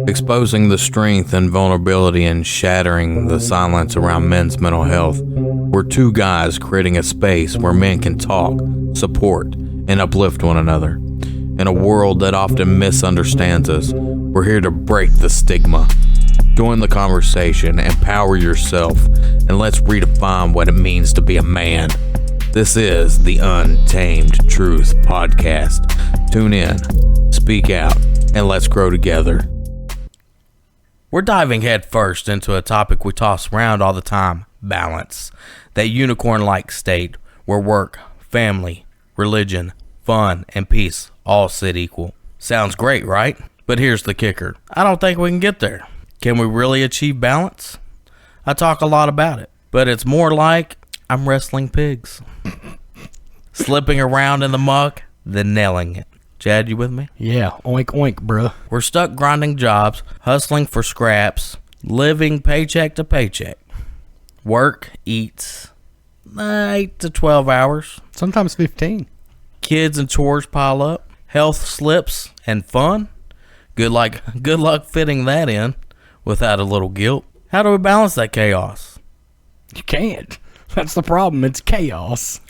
exposing the strength and vulnerability and shattering the silence around men's mental health. We're two guys creating a space where men can talk, support, and uplift one another. In a world that often misunderstands us, we're here to break the stigma. Join the conversation, empower yourself, and let's redefine what it means to be a man. This is the Untamed Truth Podcast. Tune in, speak out, and let's grow together. We're diving headfirst into a topic we toss around all the time: balance. That unicorn-like state where work, family, religion, fun, and peace all sit equal. Sounds great, right? But here's the kicker. I don't think we can get there. Can we really achieve balance? I talk a lot about it, but it's more like I'm wrestling pigs. Slipping around in the muck, then nailing it. Chad, you with me? Yeah, oink oink, bruh. We're stuck grinding jobs, hustling for scraps, living paycheck to paycheck. Work eats 8 to 12 hours. Sometimes 15. Kids and chores pile up. Health slips and fun. Good luck fitting that in without a little guilt. How do we balance that chaos? You can't. That's the problem. It's chaos.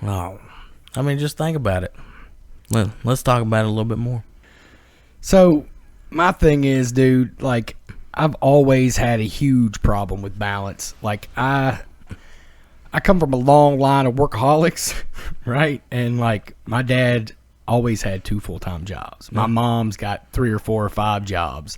Oh, I mean, just think about it. Let's talk about it a little bit more. So, my thing is, dude, like, I've always had a huge problem with balance. Like, I come from a long line of workaholics, right? And, like, my dad always had 2 full-time jobs. My mom's got 3 or 4 or 5 jobs.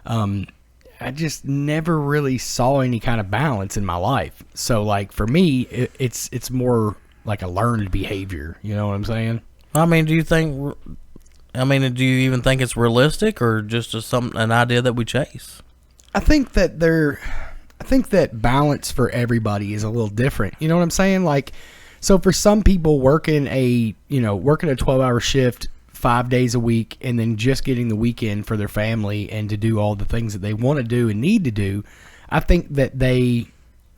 I just never really saw any kind of balance in my life. So, like, for me, it's more like a learned behavior. You know what I'm saying? I mean, do you even think it's realistic, or just an idea that we chase? I think that balance for everybody is a little different. You know what I'm saying? Like, so for some people working a 12-hour shift 5 days a week and then just getting the weekend for their family and to do all the things that they want to do and need to do, I think that they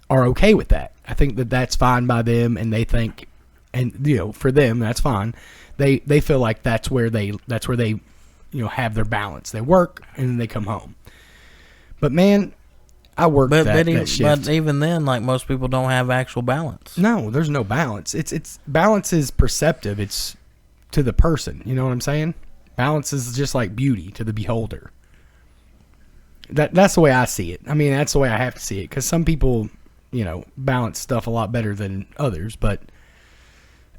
are okay with that. I think that that's fine by them, and they think, and for them that's fine. They feel like that's where they have their balance. They work and then they come home. But man, I work that shift. But even then, like, most people don't have actual balance. No, there's no balance. It's balance is perceptive. It's to the person. You know what I'm saying? Balance is just like beauty to the beholder. That's the way I see it. I mean, that's the way I have to see it, because some people, balance stuff a lot better than others. But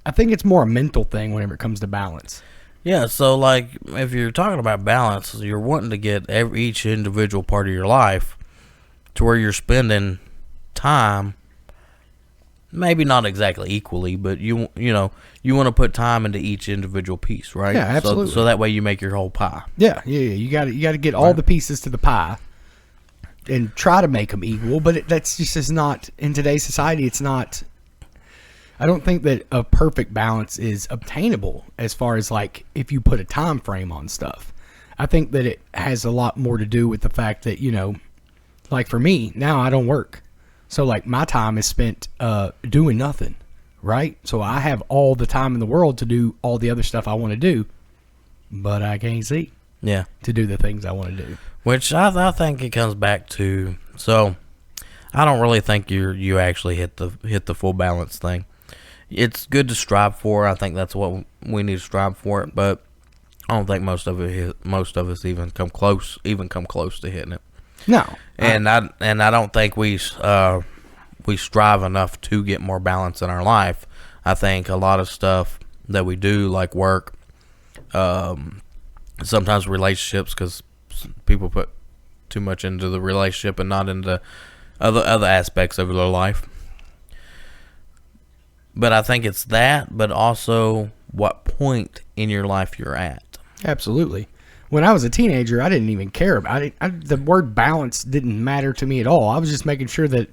I think it's more a mental thing whenever it comes to balance. Yeah, so, like, if you're talking about balance, you're wanting to get each individual part of your life to where you're spending time, maybe not exactly equally, but you want to put time into each individual piece, right? Yeah, absolutely. So that way you make your whole pie. Yeah. You got to get all the pieces to the pie and try to make them equal, but that's just is not in today's society. It's not. I don't think that a perfect balance is obtainable as far as, like, if you put a time frame on stuff. I think that it has a lot more to do with the fact that, like for me, now I don't work. So, like, my time is spent doing nothing, right? So I have all the time in the world to do all the other stuff I want to do, but I can't see to do the things I want to do. Which I think it comes back to, so I don't really think you actually hit the full balance thing. It's good to strive for. I think that's what we need to strive for. But I don't think most of us even come close to hitting it. No, and I don't think we strive enough to get more balance in our life. I think a lot of stuff that we do, like work, sometimes relationships, because people put too much into the relationship and not into other aspects of their life. But I think it's that, but also what point in your life you're at. Absolutely. When I was a teenager, I didn't even care about it. The word balance didn't matter to me at all. I was just making sure that,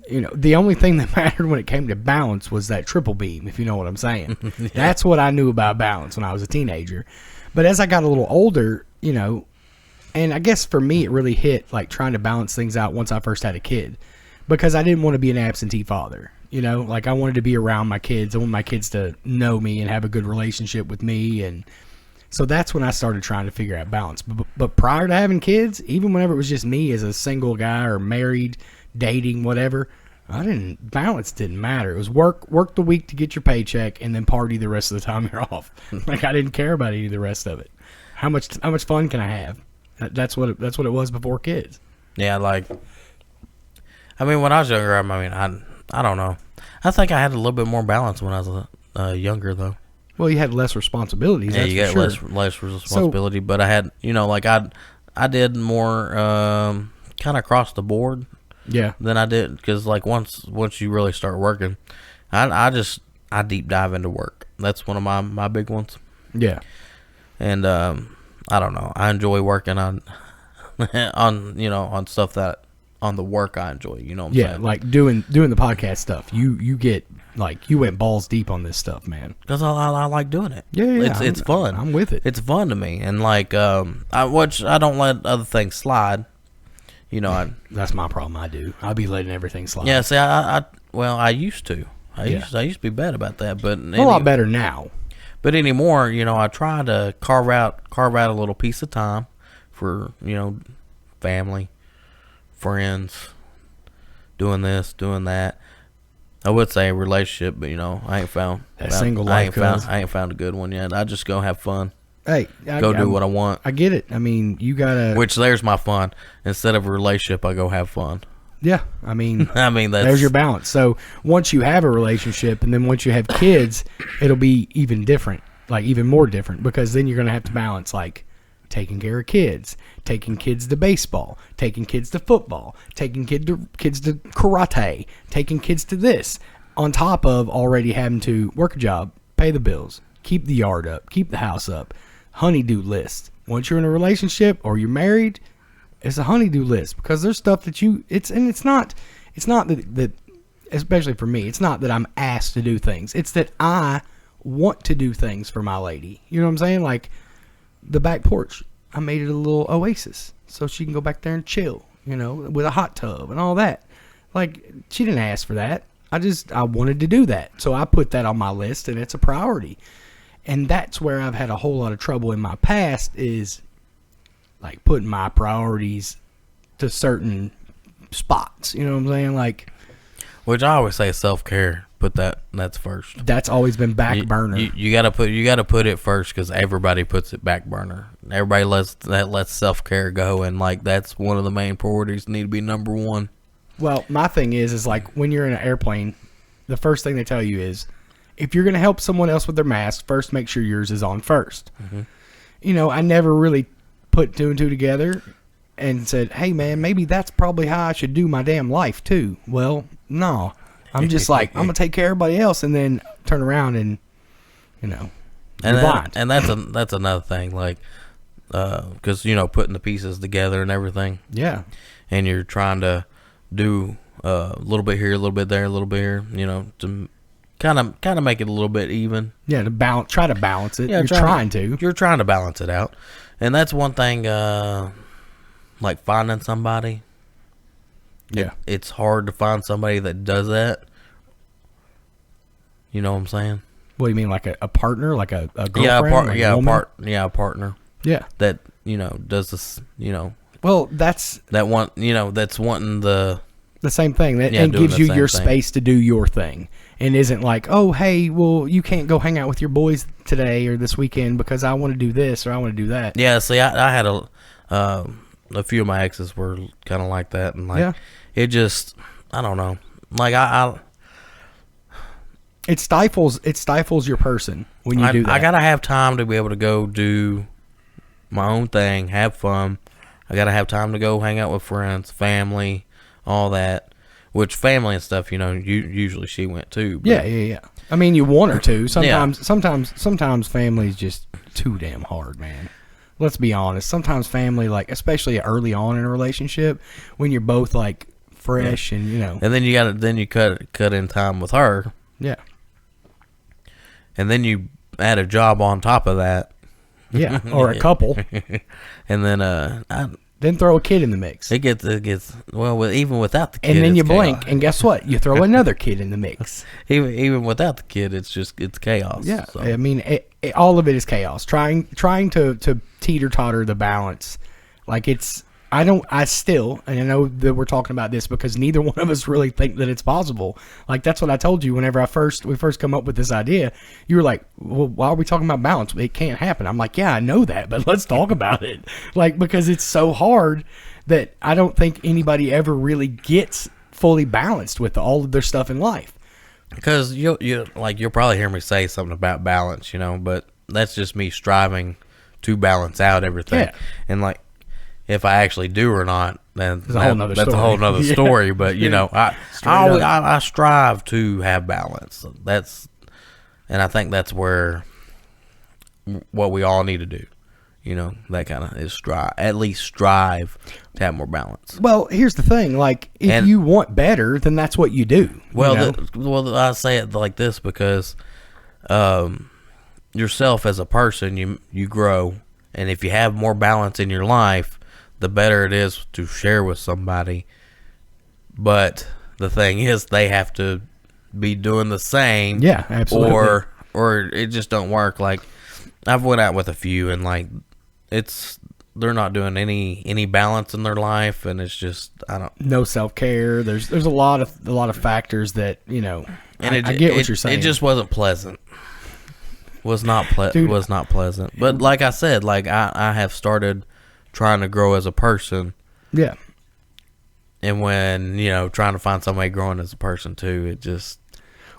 the only thing that mattered when it came to balance was that triple beam, if you know what I'm saying. Yeah. That's what I knew about balance when I was a teenager. But as I got a little older, and I guess for me it really hit, like, trying to balance things out once I first had a kid, because I didn't want to be an absentee father. Like, I wanted to be around my kids. I want my kids to know me and have a good relationship with me. And So that's when I started trying to figure out balance. But prior to having kids, even whenever it was just me as a single guy or married, dating, whatever, balance didn't matter. It was work the week to get your paycheck and then party the rest of the time you're off. Like, I didn't care about any of the rest of it. How much fun can I have? That's what it was before kids. Yeah, like, I mean, when I was younger, I don't know. I think I had a little bit more balance when I was younger, though. Well, you had less responsibilities. Yeah, you got less responsibility, but I had, like, I did more kind of across the board. Yeah. Than I did, because like once you really start working, I deep dive into work. That's one of my big ones. Yeah. And I don't know. I enjoy working on on stuff that on the work I enjoy. You know what I'm saying? Like doing the podcast stuff. You get like you went balls deep on this stuff, man. Because I like doing it. Yeah. It's fun. I'm with it. It's fun to me, and like I don't let other things slide. That's my problem. I'll be letting everything slide. Yeah. See, I used to. I used to be bad about that, but a lot better now. But anymore, I try to carve out a little piece of time for family, friends, doing this, doing that. I would say a relationship, but I ain't found single life. I ain't found a good one yet. I just go have fun. Hey, go do what I want. I get it. I mean, you gotta. Which there's my fun. Instead of a relationship, I go have fun. Yeah, I mean, there's your balance. So once you have a relationship, and then once you have kids, it'll be even different, like even more different, because then you're gonna have to balance like taking care of kids, taking kids to baseball, taking kids to football, taking kids to karate, taking kids to this, on top of already having to work a job, pay the bills, keep the yard up, keep the house up. Honey-do list. Once you're in a relationship or you're married, it's a honey-do list, because there's stuff that it's not that especially for me, it's not that I'm asked to do things. It's that I want to do things for my lady. You know what I'm saying? Like the back porch, I made it a little oasis so she can go back there and chill, with a hot tub and all that. Like, she didn't ask for that. I wanted to do that. So I put that on my list, and it's a priority. And that's where I've had a whole lot of trouble in my past, is like putting my priorities to certain spots. You know what I'm saying? Like, which I always say self-care. Put that's first. That's always been back burner. You gotta put it first, because everybody puts it back burner. Everybody lets self-care go, and like that's one of the main priorities. Need to be number one. Well, my thing is like when you're in an airplane, the first thing they tell you is, if you're going to help someone else with their mask, first make sure yours is on first. Mm-hmm. I never really put two and two together and said, hey, man, maybe that's probably how I should do my damn life, too. Well, no. I'm just like, I'm going to take care of everybody else, and then turn around and, blind. And that's another thing, like, because, putting the pieces together and everything. Yeah. And you're trying to do a little bit here, a little bit there, a little bit here, to kind of make it a little bit even. Yeah, try to balance it. Yeah, you're trying to balance it out, and that's one thing. Like finding somebody. Yeah, it's hard to find somebody that does that. You know what I'm saying? What do you mean, like a partner, like a girlfriend? A partner. Yeah, that does this. Well, that's that's wanting the same thing, and gives you your space to do your thing, and isn't like, oh, hey, well, you can't go hang out with your boys today or this weekend because I want to do this or I want to do that. Yeah, see, I had a few of my exes were kind of like that, and like it just, I don't know, like it stifles your person when you do that. I gotta have time to be able to go do my own thing, have fun. I gotta have time to go hang out with friends, family, all that. Which family and stuff, usually she went too. But yeah. I mean, you want her to. Sometimes family's just too damn hard, man. Let's be honest. Sometimes family, like especially early on in a relationship, when you're both like fresh and and then you cut in time with her. Yeah. And then you add a job on top of that. Yeah, or a couple. And then then throw a kid in the mix. It gets well, even without the kid. And then you blink, and guess what? You throw another kid in the mix. Even without the kid, it's chaos. Yeah, so. I mean, all of it is chaos. Trying to teeter-totter the balance. Like I still, and I know that we're talking about this because neither one of us really think that it's possible. Like, that's what I told you whenever we first come up with this idea. You were like, well, why are we talking about balance? It can't happen. I'm like, yeah, I know that, but let's talk about it. Like, because it's so hard that I don't think anybody ever really gets fully balanced with all of their stuff in life. Because you'll probably hear me say something about balance, but that's just me striving to balance out everything. Yeah. And like, if I actually do or not, then That's a whole nother yeah. story. But I strive to have balance. And I think that's what we all need to do. That kind of is at least strive to have more balance. Well, here's the thing. Like, if you want better, then that's what you do. Well, I say it like this because yourself as a person, you grow. And if you have more balance in your life, the better it is to share with somebody. But the thing is, they have to be doing the same. Yeah, absolutely. Or it just don't work. Like, I've went out with a few, and like, they're not doing any balance in their life, and it's just no self-care. There's a lot of factors that and I get what you're saying. It just wasn't pleasant. Was not pleasant. But like I said, like I have started trying to grow as a person. Yeah. And when, trying to find somebody growing as a person too, it just...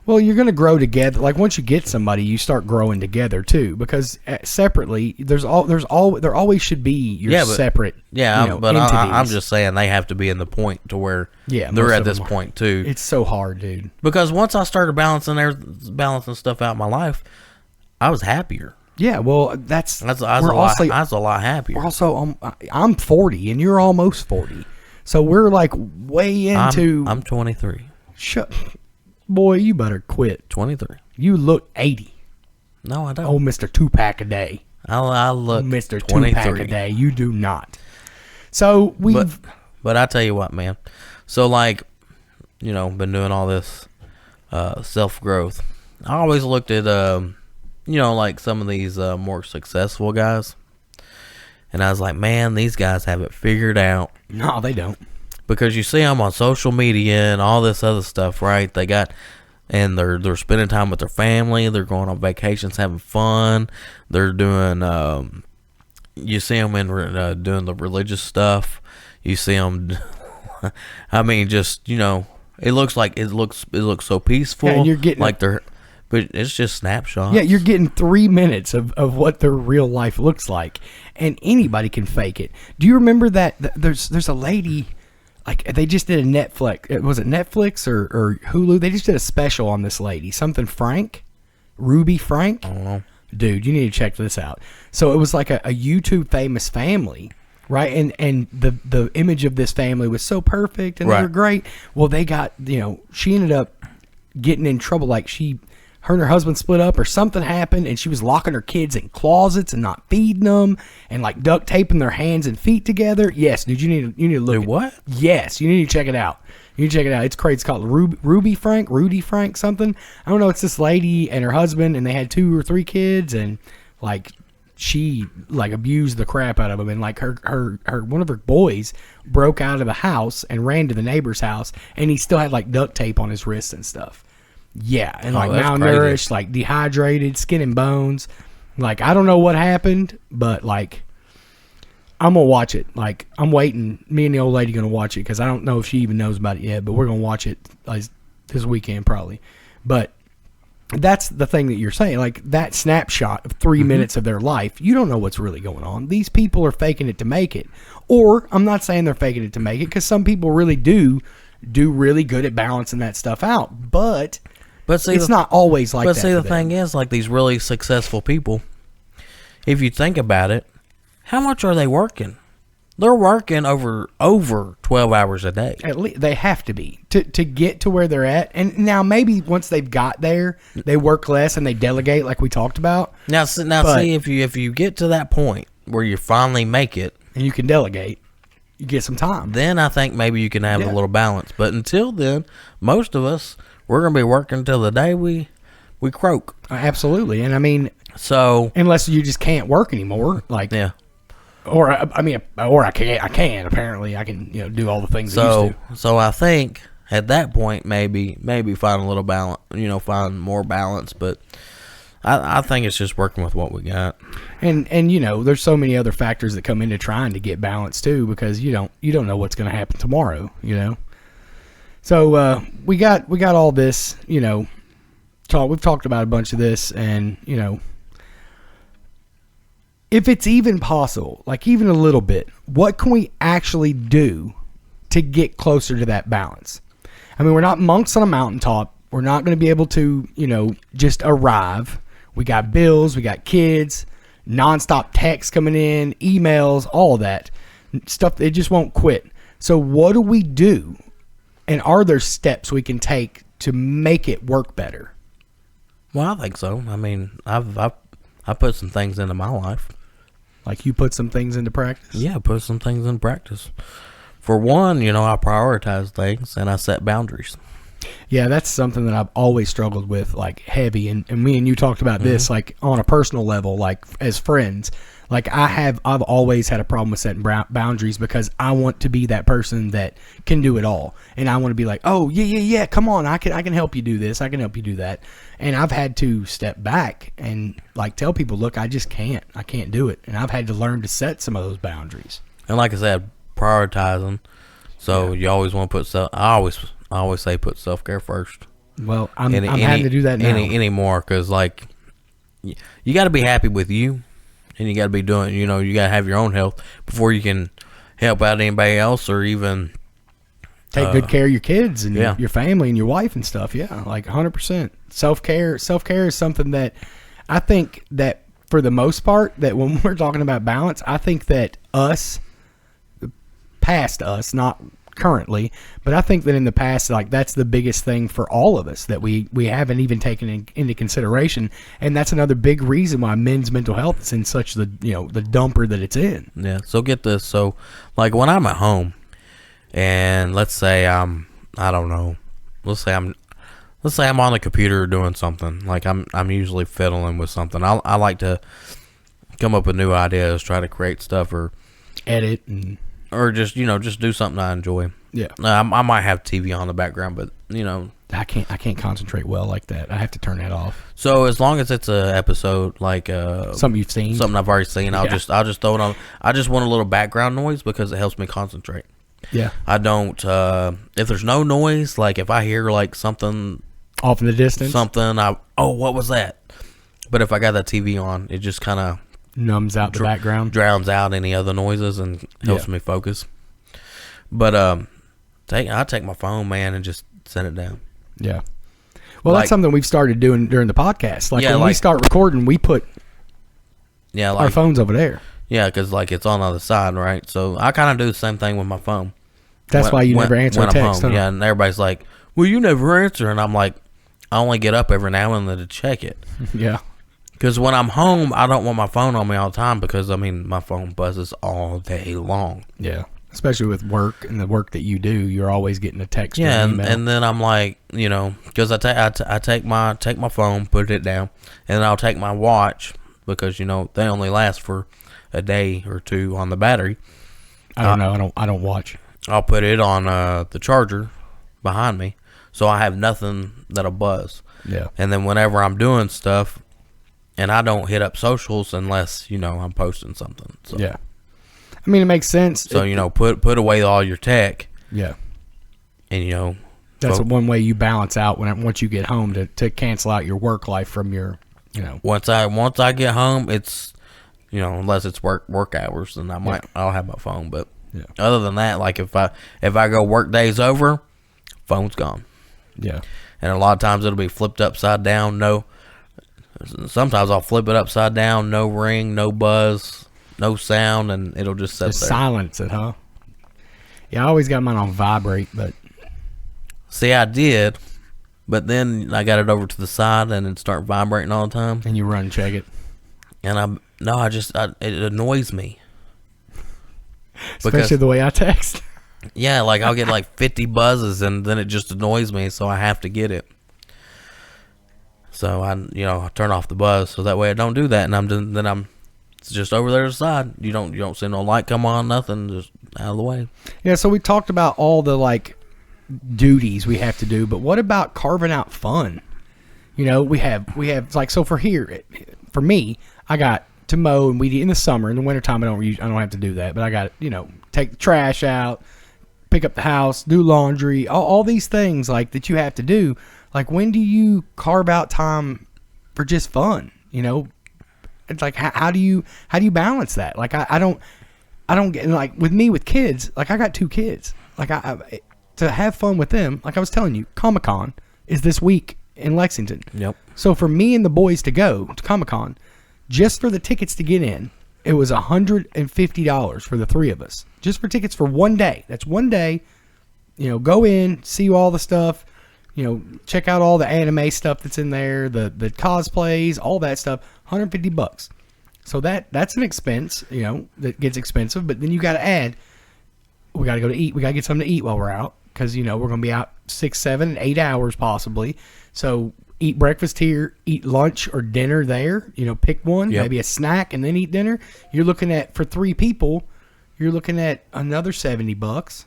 Well, you're going to grow together. Like, once you get somebody, you start growing together too, because separately, there always should be separate. Yeah, but entities. I'm just saying they have to be in the point to where they're at this point too. It's so hard, dude. Because once I started balancing stuff out in my life, I was happier. Yeah, well, I was a lot happier. We're also, I'm 40 and you're almost 40, so we're like way into. I'm 23. Boy, you better quit. 23. You look 80. No, I don't. Oh, Mr. 2-pack a day. I look Mr. 23. 2-pack a day. You do not. So But I tell you what, man. So like, been doing all this self growth. I always looked at like some of these more successful guys, and I was like, man, these guys have it figured out. No, they don't. Because you see them on social media and all this other stuff, right? They're spending time with their family. They're going on vacations, having fun. They're doing. You see them in doing the religious stuff. You see them. I mean, just it looks so peaceful. Yeah, and you're getting but it's just snapshots. Yeah, you're getting 3 minutes of what their real life looks like, and anybody can fake it. Do you remember that there's a lady? Like, they just did a Netflix. Was it Netflix or Hulu? They just did a special on this lady. Something Frank? Ruby Frank? I don't know. Dude, you need to check this out. So it was like a YouTube famous family, right? And the image of this family was so perfect and they were great. Well, they got, she ended up getting in trouble. Like, her and her husband split up or something happened, and she was locking her kids in closets and not feeding them and like duct taping their hands and feet together. Yes, dude, you need to look at what? Yes, you need to check it out. You need to check it out. It's crazy. It's called Rudy Frank something. I don't know. It's this lady and her husband, and they had 2 or 3 kids, and like she like abused the crap out of them, and like her one of her boys broke out of the house and ran to the neighbor's house, and he still had like duct tape on his wrists and stuff. Yeah, and like malnourished, crazy. Like dehydrated, skin and bones. Like, I don't know what happened, but like, I'm gonna watch it. Like, I'm waiting. Me and the old lady gonna watch it because I don't know if she even knows about it yet. But we're gonna watch it this weekend probably. But that's the thing that you're saying. Like, that snapshot of 3 minutes of their life, you don't know what's really going on. These people are faking it to make it. Or I'm not saying they're faking it to make it, because some people really do really good at balancing that stuff out. But see, it's not always like that. But see, the thing is, like, these really successful people, if you think about it, how much are they working? They're working over 12 hours a day. At least they have to be to get to where they're at. And now maybe once they've got there, they work less and they delegate, like we talked about. Now see, if you get to that point where you finally make it, and you can delegate, you get some time. Then I think maybe you can have a little balance. But until then, most of us, we're gonna be working till the day we we croak. Absolutely. And I mean, So unless you just can't work anymore, like, yeah. or I can apparently I can, do all the things I used to. So I think at that point maybe find a little balance, find more balance, but I think it's just working with what we got. And there's so many other factors that come into trying to get balance too, because you don't know what's going to happen tomorrow, So we got all this, we've talked about a bunch of this, and if it's even possible, like even a little bit, what can we actually do to get closer to that balance? I mean, we're not monks on a mountaintop. We're not going to be able to, just arrive. We got bills, we got kids, nonstop texts coming in, emails, all that stuff. It just won't quit. So what do we do? And are there steps we can take to make it work better? Well, I think so. I mean, I put some things into my life. Like you put some things into practice? Yeah, put some things in practice. For one, I prioritize things and I set boundaries. Yeah, that's something that I've always struggled with, like heavy. And me and you talked about this, like on a personal level, like as friends. Like I've always had a problem with setting boundaries because I want to be that person that can do it all, and I want to be like, oh yeah, come on, I can help you do this, I can help you do that, and I've had to step back and like tell people, look, I can't do it, and I've had to learn to set some of those boundaries. And like I said, prioritizing. So you always want to put I always say put self-care first. Well, I'm having to do that now anymore, because like you got to be happy with you. And you got to be doing, you got to have your own health before you can help out anybody else, or even take good care of your kids and yeah. your family and your wife and stuff. Yeah, like 100%. Self-care is something that I think that for the most part, that when we're talking about balance, I think that past us, not currently, but I think that in the past, like that's the biggest thing for all of us that we haven't even taken into consideration, and that's another big reason why men's mental health is in such the dumper that it's in. Yeah. So get this. So like when I'm at home, and let's say I'm on the computer doing something. Like I'm usually fiddling with something. I like to come up with new ideas, try to create stuff, or edit and. Or just just do something I enjoy. Yeah, I might have TV on in the background, but I can't concentrate well like that. I have to turn that off. So as long as it's a episode like something you've seen, something I've already seen, I'll just throw it on. I just want a little background noise because it helps me concentrate. Yeah, I don't. If there's no noise, like if I hear like something off in the distance, what was that? But if I got that TV on, it just kind of numbs out the background, drowns out any other noises, and helps me focus. But I take my phone, man, and just set it down. Yeah. Well, that's something we've started doing during the podcast. Like when we start recording, we put our phones over there. Yeah, because like it's on the other side, right? So I kind of do the same thing with my phone. That's why you never answer a text. Huh? Yeah, and everybody's like, "Well, you never answer," and I'm like, I only get up every now and then to check it. Yeah. Because when I'm home, I don't want my phone on me all the time because, my phone buzzes all day long. Yeah. Especially with work and the work that you do, you're always getting a text. Yeah, and then I'm like, because I take my phone, put it down, and then I'll take my watch because, they only last for a day or two on the battery. I don't know. I don't watch. I'll put it on the charger behind me, so I have nothing that'll buzz. Yeah. And then whenever I'm doing stuff, and I don't hit up socials unless, I'm posting something. So. Yeah. I mean, it makes sense. So, put away all your tech. Yeah. And, that's one way you balance out once you get home to cancel out your work life from your, Once I get home, it's, unless it's work hours, then I'll have my phone. But other than that, like if I go work days over, phone's gone. Yeah. And a lot of times it'll be flipped upside down. Sometimes I'll flip it upside down, no ring, no buzz, no sound, and it'll just sit there. Silence it, huh? Yeah, I always got mine on vibrate, but... See, I did, but then I got it over to the side and it started vibrating all the time. And you run and check it. And it annoys me. Especially the way I text. Yeah, like I'll get like 50 buzzes and then it just annoys me, so I have to get it. So I turn off the buzz so that way I don't do that, and I'm it's just over there to the side. You don't see no light come on, nothing, just out of the way. Yeah, so we talked about all the like duties we have to do, but what about carving out fun? We have like, so for me, I got to mow and weed eat in the summer. In the wintertime, I don't have to do that, but I got take the trash out, pick up the house, do laundry, all these things like that you have to do. Like, when do you carve out time for just fun? It's like, how do you balance that? Like, I don't get, like, with kids, like, I got 2 kids. Like, I to have fun with them, like I was telling you, Comic-Con is this week in Lexington. Yep. So for me and the boys to go to Comic-Con, just for the tickets to get in, it was $150 for the 3 of us. Just for tickets for one day. That's one day. Go in, see all the stuff, check out all the anime stuff that's in there, the cosplays, all that stuff. $150. So that's an expense, that gets expensive. But then you got to add, we got to go to eat. We got to get something to eat while we're out, because we're going to be out 6, 7, 8 hours possibly. So eat breakfast here, eat lunch or dinner there. Pick one, maybe a snack, and then eat dinner. You're looking at, for 3 people, you're looking at another $70,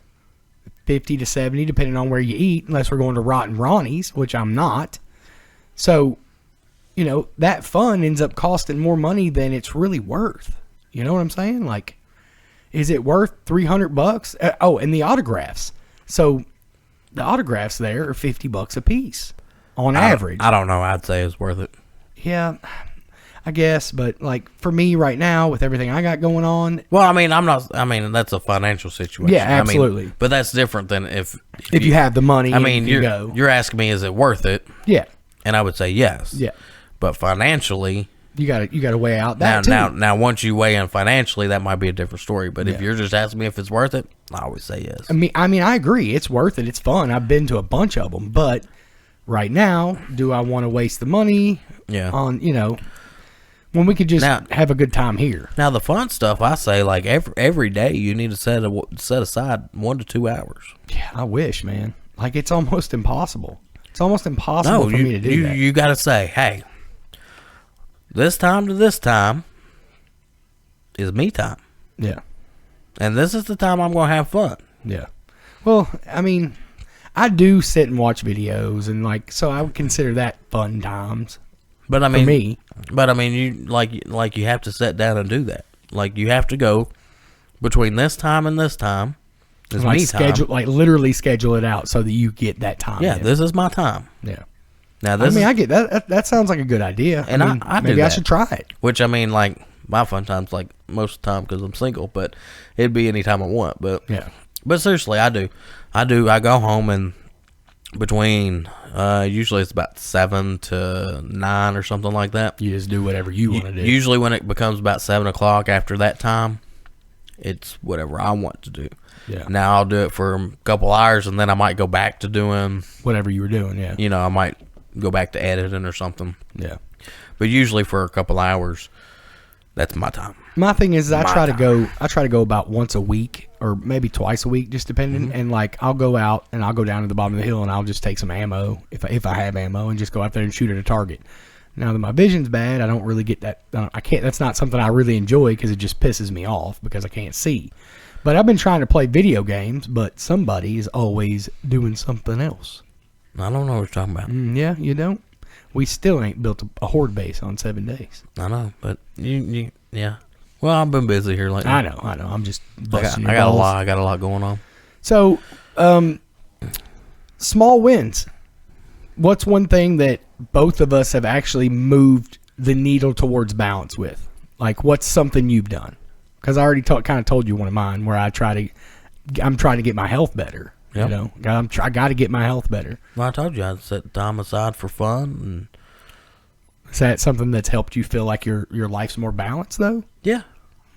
50 to 70, depending on where you eat, unless we're going to Rotten Ronnie's, which I'm not. So, that fun ends up costing more money than it's really worth. You know what I'm saying? Like, is it worth $300? Oh, and the autographs. So the autographs there are $50 a piece on average. I don't know. I'd say it's worth it. Yeah, I guess. But like, for me right now, with everything I got going on. Well, I mean, that's a financial situation. Yeah, absolutely. But that's different than if you have the money. You're asking me, is it worth it? Yeah. And I would say yes. Yeah. But financially, you gotta weigh out that too. Now, once you weigh in financially, that might be a different story. But if you're just asking me if it's worth it, I always say yes. I mean, I agree. It's worth it. It's fun. I've been to a bunch of them. But right now, do I want to waste the money on, when we could just have a good time here? Now, the fun stuff, I say, like, every day you need to set aside 1 to 2 hours. Yeah, I wish, man. Like, it's almost impossible. It's almost impossible for me to do that. You got to say, hey, this time to this time is me time. Yeah. And this is the time I'm going to have fun. Yeah. Well, I mean, I do sit and watch videos, and like, so I would consider that fun times. But I mean, for me. But I mean, you have to sit down and do that. Like, you have to go between this time and this time. Is like me schedule, time. like literally schedule it out so that you get that time. Yeah, this is my time. Yeah. Now, I get that. That sounds like a good idea. And I maybe I should try it. Which, I mean, like, my fun time's like most of the time because I'm single, but it'd be any time I want. But yeah. But seriously, I do. I go home, and between usually it's about 7 to 9 or something like that. You just do whatever you want to do. Usually when it becomes about 7 o'clock after that time, it's whatever I want to do. Yeah. Now I'll do it for a couple hours, and then I might go back to doing whatever you were doing. Yeah. I might go back to editing or something. Yeah. But usually for a couple hours, that's my time. My thing is, I try to go about once a week or maybe twice a week, just depending. Mm-hmm. And like, I'll go out and I'll go down to the bottom of the hill and I'll just take some ammo if I have ammo and just go out there and shoot at a target. Now that my vision's bad, I don't really get that. I can't. That's not something I really enjoy because it just pisses me off because I can't see. But I've been trying to play video games, but somebody is always doing something else. I don't know what you're talking about. Yeah, you don't? We still ain't built a horde base on 7 days. I know, but yeah. Well, I've been busy here lately. I know. I'm just busting I got a lot going on. So, small wins. What's one thing that both of us have actually moved the needle towards balance with? Like, what's something you've done? Because I already kind of told you one of mine where I'm trying to get my health better. Yep. I got to get my health better. Well, I told you I'd set time aside for fun. And is that something that's helped you feel like your life's more balanced, though? Yeah.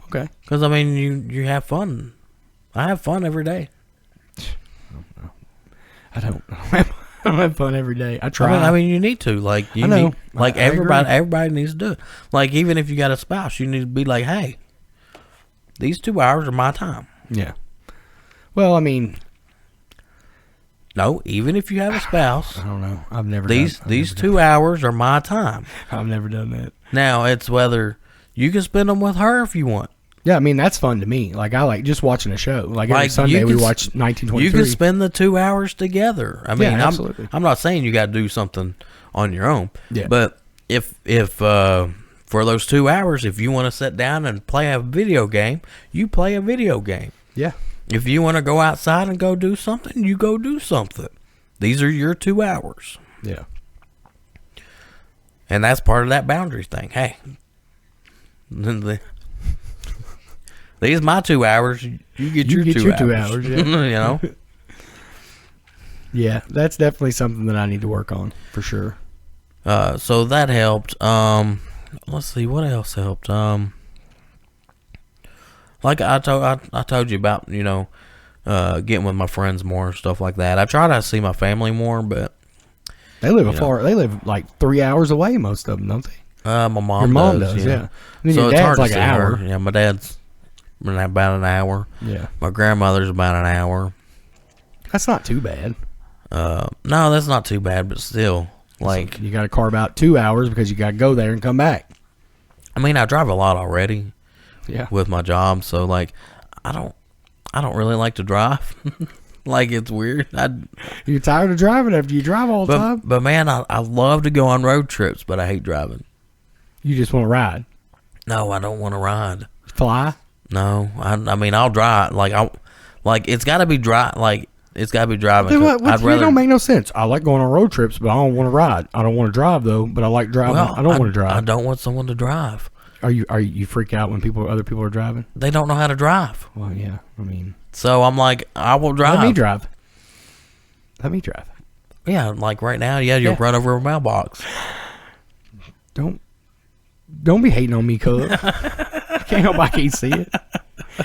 Okay. Because, I mean, you have fun. I have fun every day. I don't have fun every day. I try. I mean, you need to. Like, I know. Everybody needs to do it. Like, even if you got a spouse, you need to be like, hey, these 2 hours are my time. Yeah. Well, I mean, No, even if you have a spouse, I don't know. I've never these done, I've never 2 hours are my time. I've never done that. Now it's whether you can spend them with her if you want. Yeah, I mean that's fun to me. Like I like just watching a show. Like every Like, Sunday you we can watch 1923. You can spend the 2 hours together. I mean, absolutely. I'm not saying you got to do something on your own. Yeah. But if for those 2 hours, if you want to sit down and play a video game, you play a video game. Yeah. If you want to go outside and go do something, you go do something. These are your 2 hours. Yeah. And that's part of that boundaries thing. Hey, these are my 2 hours. You get your 2 hours. Yeah. You know? Yeah, that's definitely something that I need to work on for sure. So that helped. Let's see, what else helped? Like I told you about, getting with my friends more and stuff like that. I try to see my family more, but They live They live like 3 hours away, most of them, don't they? my mom Your mom does. does, Yeah. yeah. I mean, So your it's dad's hard to like see an hour. her. Yeah, my dad's about an hour. Yeah, My grandmother's about an hour. that's not too bad. No, that's not too bad, but still, like, You got to carve out 2 hours because you got to go there and come back. I mean, I drive a lot already Yeah, with my job, so like, I don't really like to drive. Like, it's weird. you're tired of driving after you drive all the time. But man, I love to go on road trips, but I hate driving. You just want to ride, No, I don't want to ride. fly. No, I mean, I'll drive. It's got to be dry. Like, it's got to be driving. Dude, 'Cause what, it don't make no sense. I like going on road trips, but I don't want to ride. I don't want to drive though, but I like driving. Well, I don't want to drive. I don't want someone to drive. Are you freak out when other people are driving? They don't know how to drive. Well, yeah. I mean, So I'm like, I will drive. let me drive. Let me drive. Yeah, like right now, you'll Yeah. run over a mailbox. Don't be hating on me, cuz. Can't help I can't see it.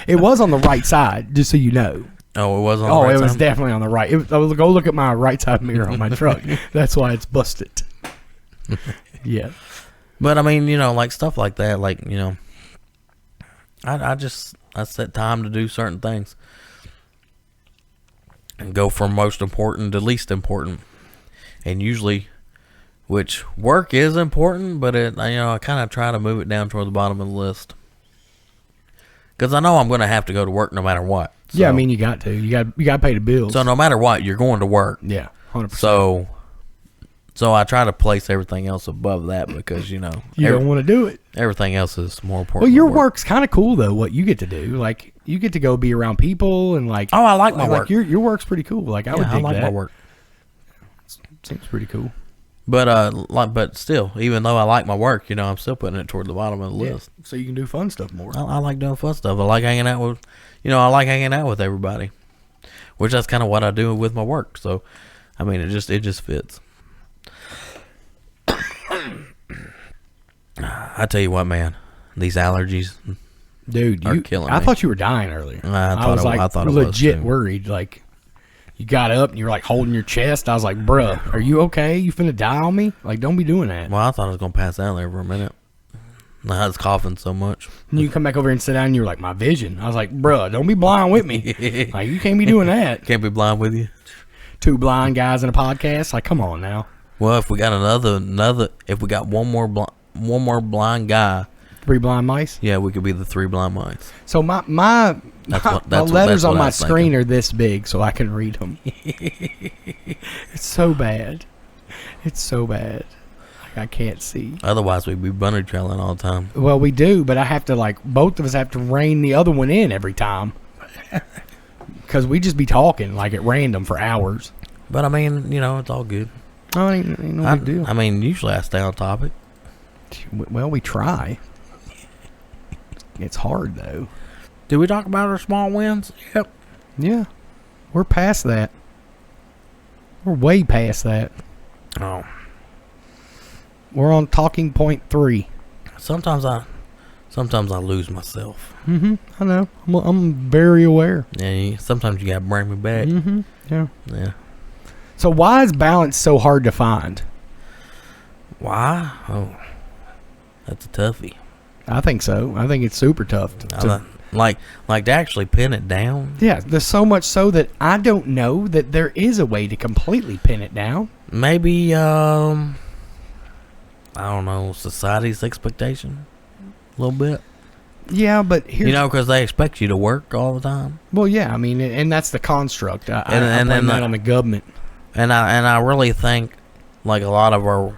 It was on the right side, just so you know. Oh, it was on the Oh, right it was side? definitely on the right. Go look at my right side mirror on my truck. That's why it's busted. Yeah. But I mean, like stuff like that, like, I set time to do certain things and go from most important to least important. And usually, which work is important, but I kind of try to move it down toward the bottom of the list. Because I know I'm going to have to go to work no matter what. So, Yeah, I mean, you got to. You got to pay the bills. so no matter what, you're going to work. Yeah, 100%. So I try to place everything else above that because, you don't want to do it. everything else is more important. Well, your than work. work's kind of cool though. What you get to do, like you get to go be around people and like. Oh, I like my work. Your work's pretty cool. Like I would dig like that. my work. Seems pretty cool. But still, even though I like my work, I'm still putting it toward the bottom of the list. So you can do fun stuff more. I like doing fun stuff. I like hanging out with, I like hanging out with everybody, which that's kind of what I do with my work. So, I mean, it just fits. I tell you what, man, these allergies, Dude, are killing I me. thought you were dying earlier. I was like thought it was, legit too. worried. Like you got up and you were like holding your chest. I was like, bruh, are you okay? You finna die on me? Like, don't be doing that. Well, I thought I was gonna pass out there for a minute. I was coughing so much. And you come back over here and sit down and you were like, my vision. I was like, bruh, don't be blind with me. Like, you can't be doing that. Can't be blind with you. Two blind guys in a podcast. Like, come on now. Well, if we got if we got one more blind guy, 3 blind mice. yeah, we could be the 3 blind mice. So my That's letters what on I my was screen thinking. are this big so I can read them. It's so bad. It's so bad. Like, I can't see. Otherwise, we'd be bunny trailing all the time. Well, we do, but I have to both of us have to rein the other one in every time. Because we just be talking at random for hours. But I mean, it's all good. Oh, ain't no big deal. I mean, usually I stay on topic. Well, we try. It's hard though. Did we talk about our small wins? Yep. Yeah, we're past that. We're way past that. Oh. We're on talking point 3. Sometimes I lose myself. Mm-hmm. I know. I'm very aware. Yeah. Sometimes you gotta bring me back. Mm-hmm. Yeah. Yeah. So why is balance so hard to find? Why? Oh, that's a toughie. I think so. I think it's super tough. I Like to actually pin it down. Yeah, there's so much so that I don't know that there is a way to completely pin it down. Maybe I don't know, society's expectation, a little bit. Yeah, but here's... because they expect you to work all the time. Well, yeah, I mean, and that's the construct. I And blame that on the government. And I really think, like, a lot of our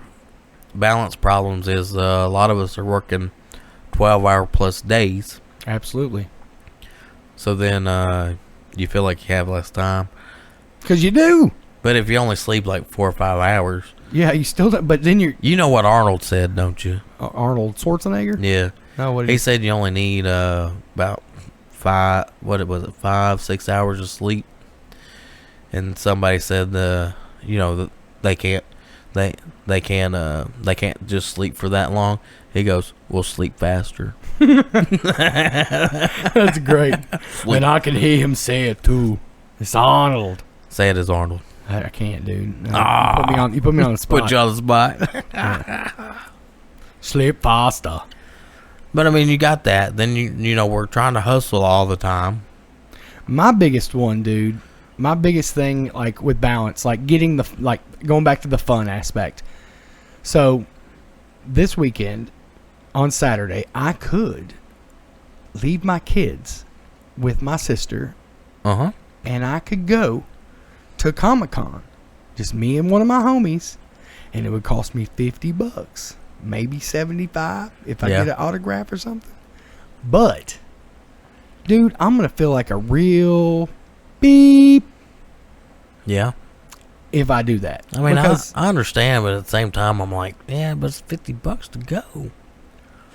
balance problems is a lot of us are working 12-hour plus days. Absolutely. So then you feel like you have less time. Because you do. But if you only sleep like 4 or 5 hours... Yeah, you still don't... But then you're... You know what Arnold said, don't you? Arnold Schwarzenegger? Yeah. No, what did He said you only need about 5-6 hours of sleep. And somebody said they can't just sleep for that long. He goes, we'll sleep faster. That's great. And I can hear him say it too. It's Arnold. Say it as Arnold. I can't, dude. You put me on the spot. Put you on the spot. Sleep faster. But I mean, you got that. Then we're trying to hustle all the time. My biggest one, dude. My biggest thing, like with balance, like going back to the fun aspect. So, this weekend, on Saturday, I could leave my kids with my sister, and I could go to Comic-Con, just me and one of my homies, and it would cost me $50, maybe $75 if I get an autograph or something. But, dude, I'm gonna feel like a real beep. Yeah. If I do that. I mean, I understand, but at the same time, I'm like, yeah, but it's $50 to go.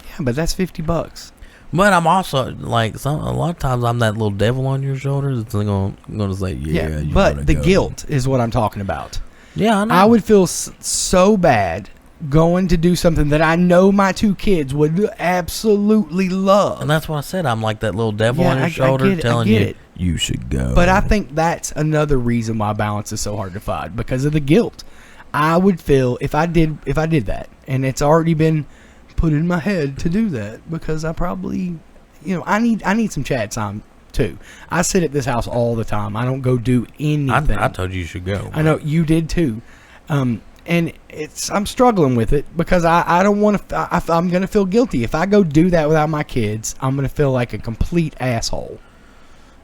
Yeah, but that's $50. But I'm also like, a lot of times I'm that little devil on your shoulder that's going to say, yeah. You but the go. guilt is what I'm talking about. Yeah, I know. I would feel so bad going to do something that I know my two kids would absolutely love. And that's what I said. I'm like that little devil on your shoulder telling you, you should go. But I think that's another reason why balance is so hard to find, because of the guilt. I would feel if I did that, and it's already been put in my head to do that, because I probably, I need some chat time too. I sit at this house all the time. I don't go do anything. I told you should go. I know you did too. And I'm struggling with it because I don't want to. I'm going to feel guilty if I go do that without my kids. I'm going to feel like a complete asshole.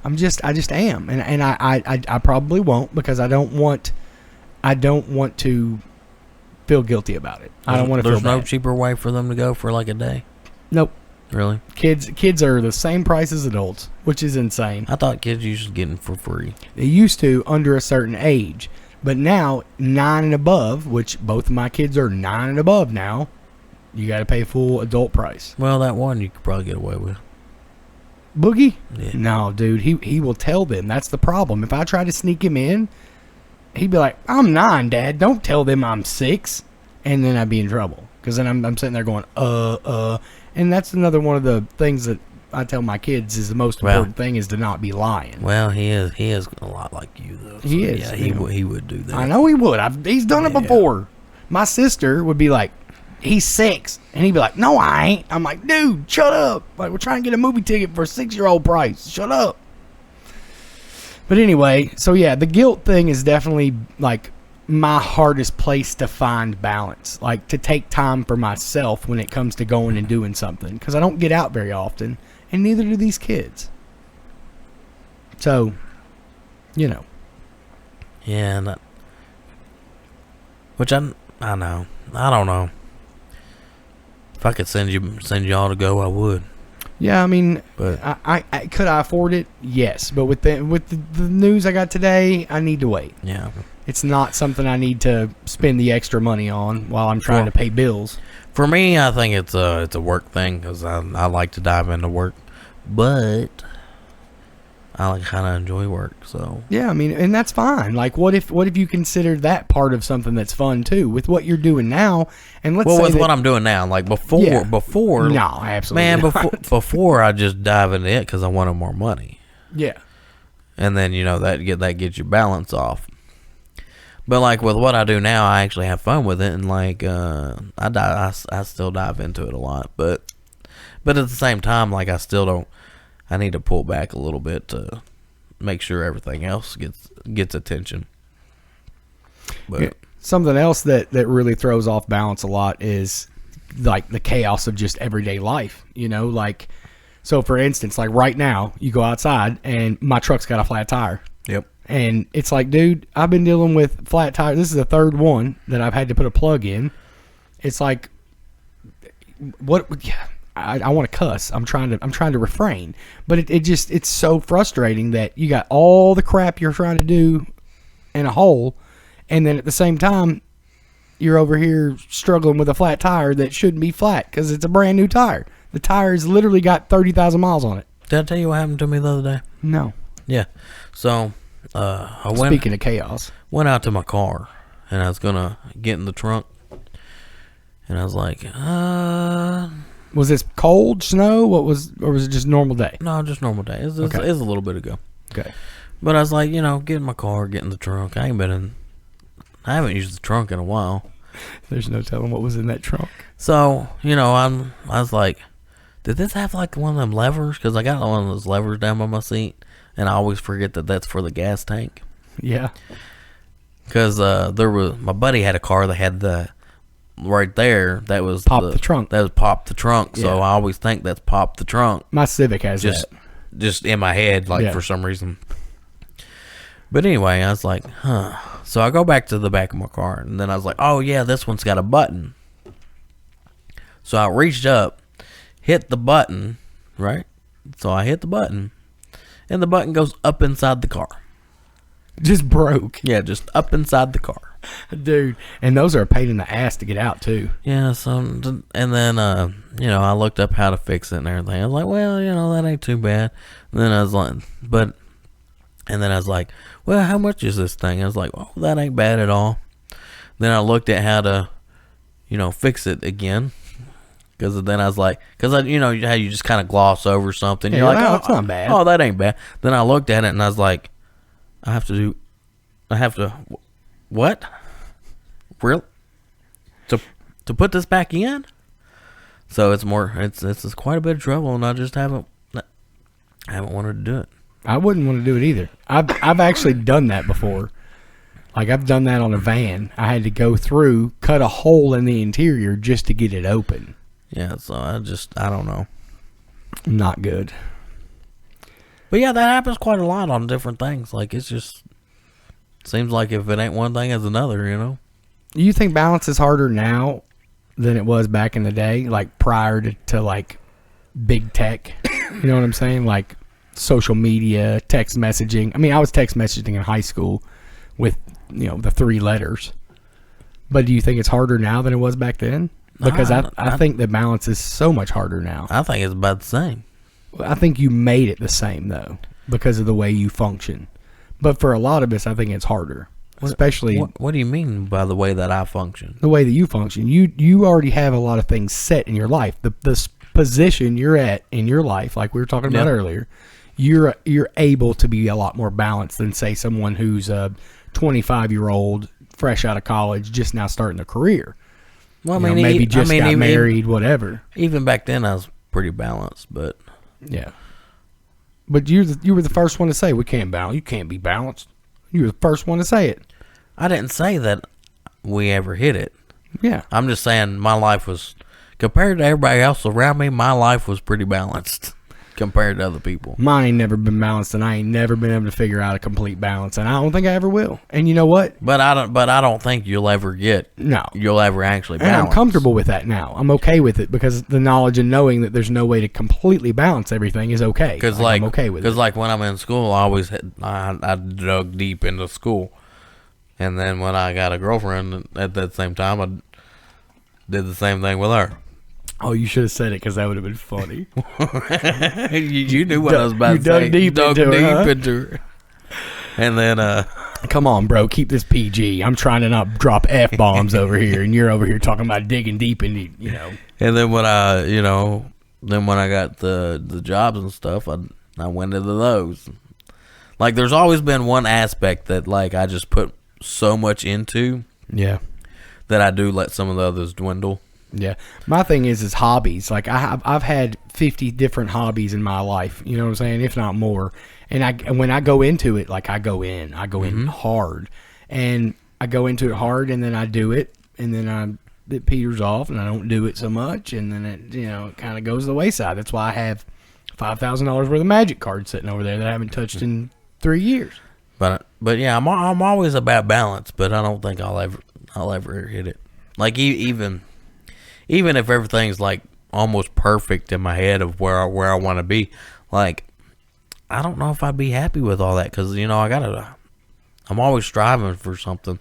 I just am, and I probably won't, because I don't want to feel guilty about it. I don't want to feel bad. There's no cheaper way for them to go for like a day? Nope. Really? Kids are the same price as adults, which is insane. I thought kids usually get them for free. They used to under a certain age, but now 9 and above, which both of my kids are 9 and above now, you got to pay full adult price. Well, that one you could probably get away with. Boogie? Yeah. No, dude. He will tell them. That's the problem. If I try to sneak him in, he'd be like, I'm 9, Dad. Don't tell them I'm 6. And then I'd be in trouble. Because then I'm sitting there going, And that's another one of the things that I tell my kids is the most important thing is to not be lying. Well, he is a lot like you, though. So he is. Yeah, he would do that. I know he would. He's done it before. My sister would be like, he's 6. And he'd be like, no, I ain't. I'm like, dude, shut up. Like, we're trying to get a movie ticket for a 6-year-old price. Shut up. But anyway, so yeah, the guilt thing is definitely like my hardest place to find balance. Like to take time for myself when it comes to going and doing something. Because I don't get out very often. And neither do these kids. So, Yeah, which I know. I don't know. If I could send you all to go, I would. Yeah, I mean, but I could I afford it? Yes, but with the news I got today, I need to wait. Yeah, it's not something I need to spend the extra money on while I'm trying to pay bills. For me, I think it's a work thing because I like to dive into work, but I kind of enjoy work. So yeah, I mean, and that's fine. Like, what if you consider that part of something that's fun too, with what you're doing now? And let's say with what I'm doing now, like before, no, absolutely, man, not. before I just dive into it because I wanted more money. Yeah, and then that gets your balance off. But like with what I do now, I actually have fun with it, and like I still dive into it a lot, but at the same time, like I still don't. I need to pull back a little bit to make sure everything else gets attention. But Yeah. Something else that really throws off balance a lot is like the chaos of just everyday life, like, so for instance, like right now you go outside and my truck's got a flat tire. Yep. And it's like, dude, I've been dealing with flat tires. This is the third one that I've had to put a plug in. It's like, what? I want to cuss. I'm trying to refrain, but it's so frustrating that you got all the crap you're trying to do in a hole, and then at the same time, you're over here struggling with a flat tire that shouldn't be flat because it's a brand new tire. The tire's literally got 30,000 miles on it. Did I tell you what happened to me the other day? No. Yeah. So, Speaking of chaos, went out to my car, and I was gonna get in the trunk, and I was like, was this cold, snow? Or was it just normal day? no, just normal day. It was a little bit ago. Okay. But I was like, get in my car, get in the trunk. I haven't used the trunk in a while. There's no telling what was in that trunk. So, I was like, did this have like one of them levers? Because I got one of those levers down by my seat, and I always forget that that's for the gas tank. Yeah. Because my buddy had a car that had the right there. That was Pop the trunk. That was pop the trunk. So Yeah. I always think that's pop the trunk. My Civic has that. Just in my head, like for some reason. But anyway, I was like, huh. So I go back to the back of my car, and then I was like, oh yeah, this one's got a button. So I reached up, hit the button, right? So I hit the button, and the button goes up inside the car. Just broke. Yeah, just up inside the car. Dude. And those are a pain in the ass to get out, too. Yeah, so, and then, I looked up how to fix it and everything. I was like, well, that ain't too bad. And then I was like, well, how much is this thing? I was like, oh, that ain't bad at all. Then I looked at how to, fix it again. Because then I was like, how you just kind of gloss over something. Yeah, You're like, oh, oh, it's not bad. Oh, that ain't bad. Then I looked at it and I was like, what? Real? To put this back in? So it's quite a bit of trouble, and I just haven't wanted to do it. I wouldn't want to do it either. I've actually done that before. Like, I've done that on a van. I had to go through, cut a hole in the interior just to get it open. Yeah, so I don't know. Not good. But yeah, that happens quite a lot on different things. Like, it's just seems like if it ain't one thing, it's another, You think balance is harder now than it was back in the day? Like, prior to like, big tech? You know what I'm saying? Like, social media, text messaging. I mean, I was text messaging in high school with, the 3 letters. But do you think it's harder now than it was back then? Because I think that balance is so much harder now. I think it's about the same. I think you made it the same, though, because of the way you function. But for a lot of us, I think it's harder. Especially... What do you mean by the way that I function? The way that you function. You already have a lot of things set in your life. The position you're at in your life, like we were talking about earlier, you're able to be a lot more balanced than, say, someone who's a 25-year-old, fresh out of college, just now starting a career. Well, Maybe just got married, whatever. Even back then, I was pretty balanced, but... Yeah. But you were the first one to say, we can't balance. You can't be balanced. You were the first one to say it. I didn't say that we ever hit it. Yeah. I'm just saying my life was, compared to everybody else around me, my life was pretty balanced compared to other people. Mine ain't never been balanced, and I ain't never been able to figure out a complete balance, and I don't think I ever will. And you know what? But I don't think you'll ever you'll ever actually balance. And I'm comfortable with that now. I'm okay with it because the knowledge and knowing that there's no way to completely balance everything is okay. Because I'm okay with it. Because like when I'm in school, I dug deep into school, and then when I got a girlfriend at that same time, I did the same thing with her. Oh, you should have said it because that would have been funny. you knew what I was about to say. Dug deep into her. And then, come on, bro, keep this PG. I'm trying to not drop F-bombs over here, and you're over here talking about digging deep into, And then when I got the jobs and stuff, I went into those. Like, there's always been one aspect that, like, I just put so much into. Yeah. That I do let some of the others dwindle. Yeah. My thing is hobbies. Like I've had 50 different hobbies in my life, you know what I'm saying? If not more. And when I go into it, like I go in hard, and I go into it hard, and then I do it, and then it peters off, and I don't do it so much, and then it kind of goes to the wayside. That's why I have $5,000 worth of Magic cards sitting over there that I haven't touched in 3 years. But yeah, I'm always about balance, but I don't think I'll ever hit it. Like even if everything's like almost perfect in my head of where I want to be, like I don't know if I'd be happy with all that, because I'm always striving for something.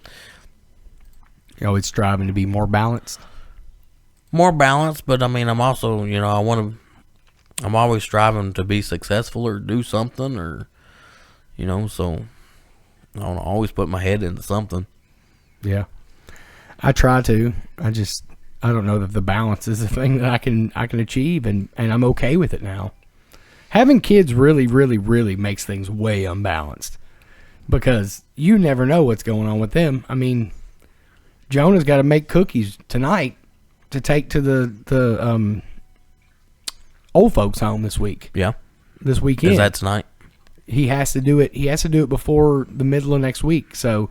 You're always striving to be more balanced. But I mean, I'm also, I'm always striving to be successful or do something, or so I don't always put my head into something. Yeah, I try to. I don't know that the balance is the thing that I can achieve, and I'm okay with it now. Having kids really, really, really makes things way unbalanced, because you never know what's going on with them. I mean, Jonah's got to make cookies tonight to take to the old folks home this week. Yeah, this weekend. Is that tonight? He has to do it. He has to do it before the middle of next week. So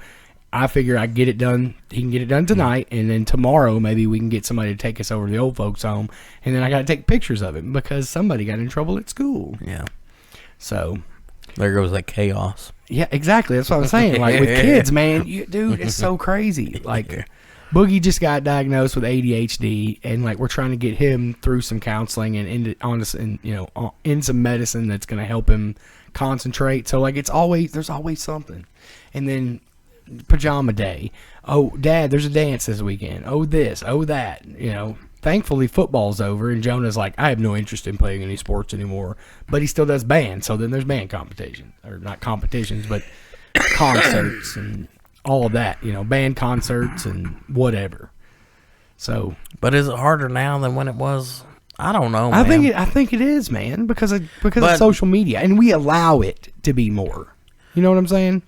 I figure I get it done. He can get it done tonight, and then tomorrow maybe we can get somebody to take us over to the old folks' home, and then I got to take pictures of it because somebody got in trouble at school. Yeah. So there goes that chaos. Yeah, exactly. That's what I'm saying. Like with kids, man, dude, it's so crazy. Like Boogie just got diagnosed with ADHD, and like we're trying to get him through some counseling and in some medicine that's going to help him concentrate. So like there's always something. And then pajama day. Oh, Dad, there's a dance this weekend. Oh, this. Oh, that. Thankfully football's over, and Jonah's like, I have no interest in playing any sports anymore, but he still does band. So then there's band competition, or not competitions, but concerts and all of that, band concerts and whatever. So, but is it harder now than when it was? I don't know, man. I think it is, man, because of social media, and we allow it to be more. You know what I'm saying?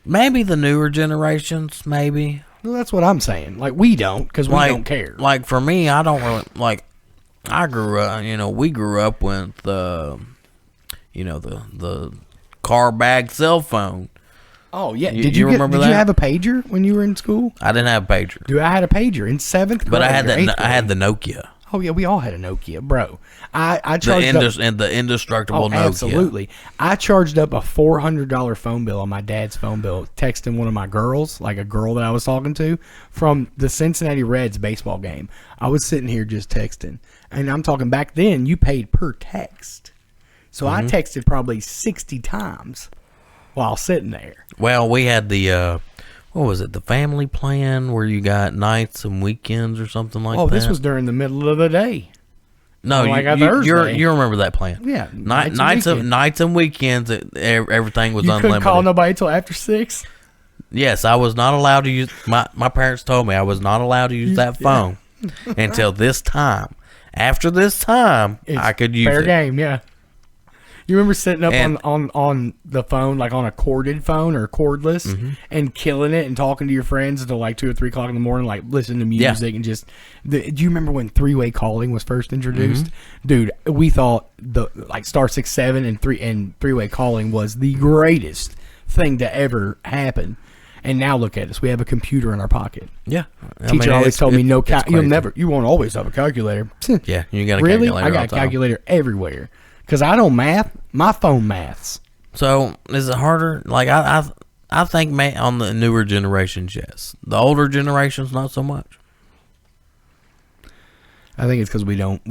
Maybe the newer generations, maybe. Well, that's what I'm saying. Like, we don't, because we don't care. Like, for me, I don't really, like, I grew up, we grew up with the car bag cell phone. Oh, yeah. Did you remember that? Did you have a pager when you were in school? I didn't have a pager. Dude, I had a pager in 7th grade. But I had the Nokia. Oh, yeah, we all had a Nokia, bro. I charged the indestructible Nokia. Absolutely. I charged up a $400 phone bill on my dad's phone bill, texting one of my girls, like a girl that I was talking to, from the Cincinnati Reds baseball game. I was sitting here just texting. And I'm talking back then, you paid per text. So I texted probably 60 times while sitting there. Well, we had the... what was it? The family plan where you got nights and weekends or something like that? Oh, this was during the middle of the day. No, like you remember that plan. Yeah. Nights and weekends, everything was unlimited. You couldn't call nobody till after 6? Yes, I was not allowed to use... My parents told me I was not allowed to use that phone until this time. After this time, I could use it. Fair game, yeah. You remember sitting up on the phone, like on a corded phone or cordless, and killing it and talking to your friends until like 2 or 3 o'clock in the morning, like listening to music and just. Do you remember when 3-way calling was first introduced? Dude, we thought star 6-7 and 3-way calling was the greatest thing to ever happen. And now look at us. We have a computer in our pocket. Yeah. Teacher always told me you won't always have a calculator. Yeah, you got a really? calculator. I got a calculator everywhere. Because I don't math, my phone maths. So, is it harder? Like, I think on the newer generations, yes. The older generations, not so much. I think it's because we don't.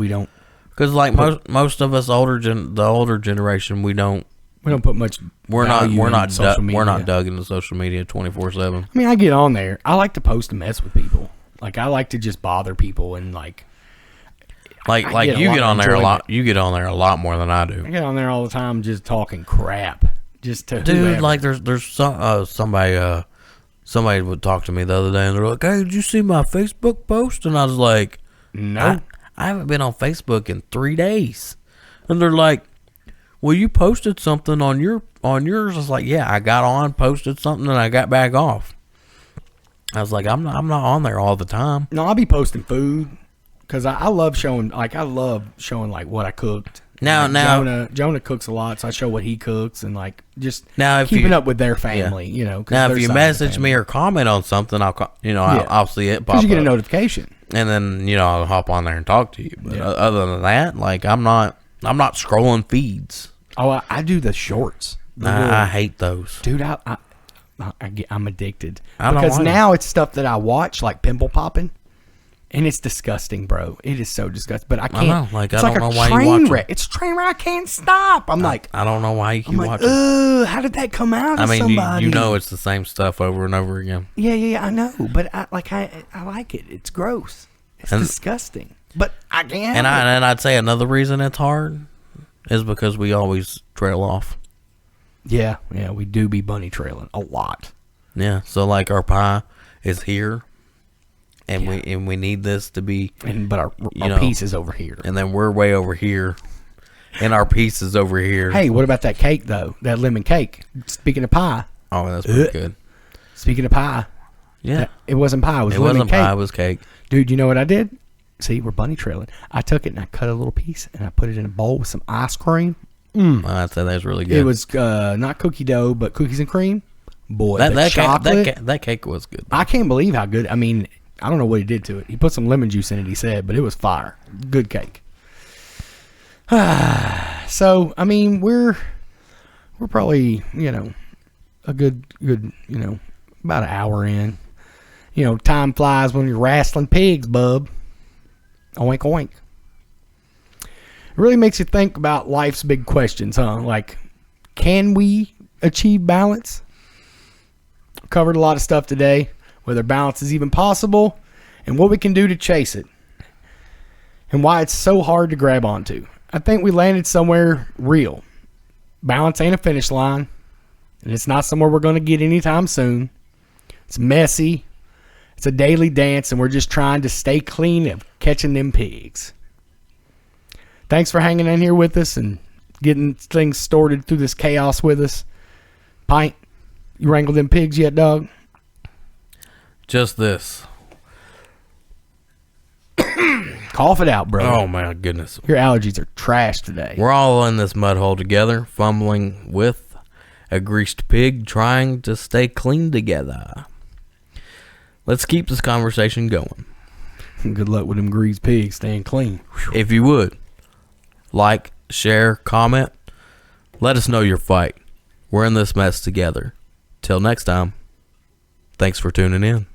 Because, like, most of us, the older generation, we don't put much. We're not dug into social media 24/7. I mean, I get on there. I like to post and mess with people. Like, I like to just bother people and like you get on there a lot. You get on there a lot more than I do. I get on there all the time, just talking crap, just to dude. Whoever. Like there's somebody would talk to me the other day, and they're like, "Hey, did you see my Facebook post?" And I was like, "No, I haven't been on Facebook in 3 days." And they're like, "Well, you posted something on yours." I was like, "Yeah, I got on, posted something, and I got back off." I was like, "I'm not on there all the time." No, I'll be posting food. because I love showing like what I cooked. Now, Jonah cooks a lot, so I show what he cooks and like just now if keeping you, up with their family. You know, 'cause now their if you side of the message family. me or comment on something, I'll see it pop because you get a up. notification. And then I'll hop on there and talk to you. But Yeah. other than that, like I'm not scrolling feeds. Oh, I do the shorts. I hate those. Dude, I'm addicted I don't because like now it's stuff that I watch like pimple popping, and it's disgusting, bro. It is so disgusting. But I can't. know, like, it's I like don't a know why you train watch wreck. it. It's a train wreck. I can't stop. I'm like, I don't know why you keep I'm like, watching. how did that come out? I Of mean, somebody? you know it's the same stuff over and over again. Yeah, I know, but I like it. It's gross. It's And- disgusting. But I can't. And I'd say another reason it's hard is because we always trail off. yeah, we do be bunny trailing a lot. Yeah, so like our pie is here, and we need this to be, But our know, piece is over here. and then we're way over here, and our piece is over here. Hey, what about that cake though? That lemon cake. Speaking of pie. Oh, that's pretty good. Speaking of pie. Yeah, It wasn't pie. It was it lemon wasn't cake. pie, it was cake. Dude, you know what I did? See, we're bunny trailing. I took it and I cut a little piece and I put it in a bowl with some ice cream. I'd say that's really good. It was not cookie dough, but cookies and cream. Boy, that the that chocolate. cake, that cake was good. I can't believe how good. I mean, I don't know what he did to it. He put some lemon juice in it, he said, but it was fire. Good cake. So, I mean, we're probably, a good, about an hour in. Time flies when you're wrestling pigs, bub. Oink, oink. It really makes you think about life's big questions, huh? Like, can we achieve balance? Covered a lot of stuff today, whether balance is even possible and what we can do to chase it and why it's so hard to grab onto. I think we landed somewhere real. Balance ain't a finish line, and it's not somewhere we're going to get anytime soon. It's messy. It's a daily dance, and we're just trying to stay clean of catching them pigs. Thanks for hanging in here with us and getting things sorted through this chaos with us. Pint, you wrangled them pigs yet, dog? Just this. Cough it out, bro. Oh my goodness. Your allergies are trash today. We're all in this mud hole together, fumbling with a greased pig, trying to stay clean together. Let's keep this conversation going. Good luck with them greased pigs staying clean. If you would, like, share, comment, let us know your fight. We're in this mess together. Till next time, thanks for tuning in.